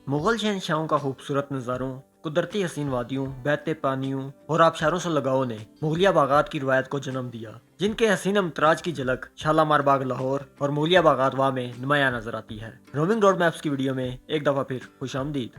मुगल शहंशाहों का खूबसूरत नज़ारों, कुदरती हसीन वादियों, बहते पानियों और आबशारों से लगाव ने मुगलिया बागात की रवायत को जन्म दिया, जिनके हसीन अमतराज की झलक शालामार बाग लाहौर और मुगलिया बागात वाह में नुमाया नजर आती है। रोमिंग रोड मैप्स की वीडियो में एक दफ़ा फिर खुशामदीद।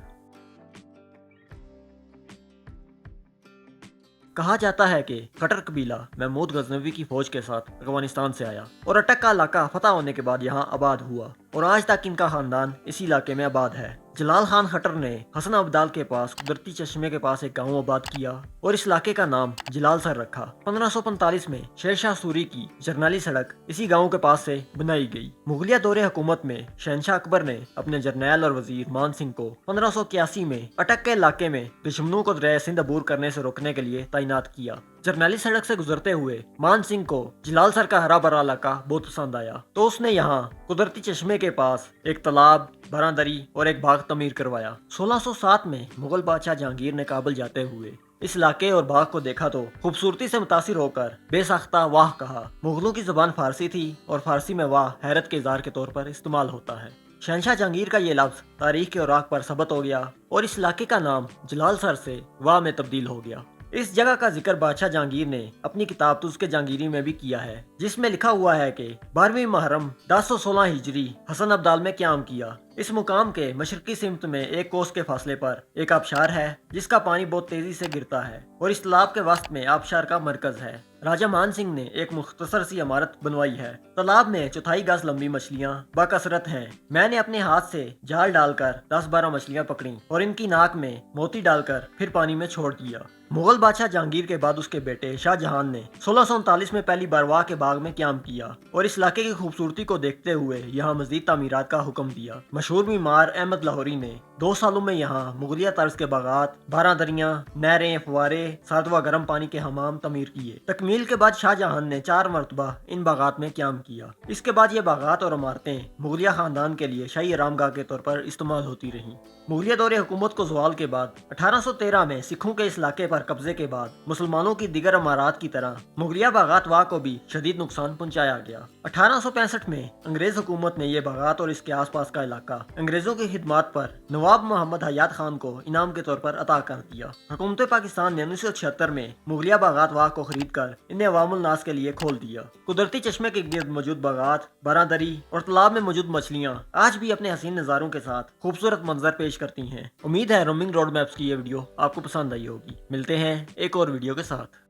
कहा जाता है कि कटर कबीला महमूद गजनवी की फौज के साथ अफगानिस्तान से आया और अटक का इलाका फतह होने के बाद यहाँ आबाद हुआ और आज तक इनका खानदान इसी इलाके में आबाद है। जलाल खान खटर ने हसन अब्दाल के पास कुदरती चश्मे के पास एक गांव आबाद किया और इस इलाके का नाम जलाल सर रखा। 1545 में शेरशाह सूरी की जरनैली सड़क इसी गांव के पास से बनाई गई। मुगलिया दौरे हुकूमत में शहनशाह अकबर ने अपने जरनैल और वजीर मान सिंह को 1581 में अटक के इलाके में दुश्मनों को दरिया सिंध अबूर करने से रोकने के लिए तैनात किया। जरनैली सड़क से गुजरते हुए मान सिंह को जलाल सर का हरा भरा इलाका बहुत पसंद आया, तो उसने यहाँ कुदरती चश्मे के पास एक तालाब, बरादरी और एक बाग तमीर करवाया। 1607 में मुगल बादशाह जहांगीर ने काबुल जाते हुए इस इलाके और बाग को देखा तो खूबसूरती से मुतासिर होकर बेसाख्ता वाह कहा। मुगलों की जुबान फारसी थी और फारसी में वाह हैरत के इज़हार के तौर पर इस्तेमाल होता है। शहनशाह जहांगीर का ये लफ्ज तारीख के औराक पर सबत हो गया और इस इलाके का नाम जलाल सर से वाह में तब्दील हो गया। इस जगह का जिक्र बादशाह जहांगीर ने अपनी किताब तुज़्के जहांगीरी में भी किया है, जिसमें लिखा हुआ है कि 12वीं मुहर्रम 1016 हिजरी हसन अब्दाल में क्याम किया। इस मुकाम के मशरकी सिमत में एक कोस के फासले पर एक आबशार है जिसका पानी बहुत तेजी से गिरता है और इस तालाब के वस्त में आबशार का मरकज है। राजा मान सिंह ने एक मुख्तसर सी इमारत बनवाई है। तालाब में 4 गज लंबी मछलियाँ बाकसरत हैं। मैंने अपने हाथ से जाल डालकर 10-12 मछलियाँ पकड़ी और इनकी नाक में मोती डालकर फिर पानी में छोड़ दिया। मुगल बादशाह जहांगीर के बाद उसके बेटे शाहजहां ने 1639 में पहली बार वाह के बाग में क्याम किया और इस इलाके की खूबसूरती को देखते हुए यहाँ मजीद तामीरात का हुक्म दिया। मशहूर मीमार अहमद लाहौरी ने 2 सालों में यहाँ मुगलिया तर्ज के बागात, 12 दरियां, नहरें, फुवारे, सर्द व गर्म पानी के हमाम तमीर किए। तकमील के बाद शाहजहां ने 4 मरतबा इन बागात में क्याम किया। इसके बाद ये बागात और इमारतें मुगलिया खानदान के लिए शाही आरामगाह के तौर पर इस्तेमाल होती रहीं। मुगलिया दौरे हुकूमत को ज़वाल के बाद 1813 में सिखों के इस इलाके पर कब्जे के बाद मुसलमानों की दिगर इमारात की तरह मुगलिया बागात वाह को भी शदीद नुकसान पहुंचाया गया। 1865 में अंग्रेज हुकूमत ने यह बागात और इसके आसपास का इलाका अंग्रेजों की खिदमत पर नवाब मोहम्मद हयात खान को इनाम के तौर पर अता कर दिया। हुकूमत पाकिस्तान ने 1976 में मुगलिया बागात वाह को खरीद कर इन्हें अवामुल नास के लिए खोल दिया। कुदरती चश्मे के गिर्द मौजूद बागात, बारादरी और तालाब में मौजूद मछलियाँ आज भी अपने हसीन नज़ारों के साथ खूबसूरत मंजर पेश करती हैं। उम्मीद है रोमिंग रोड मैप्स की ये वीडियो आपको पसंद आई होगी। मिलते हैं एक और वीडियो के साथ।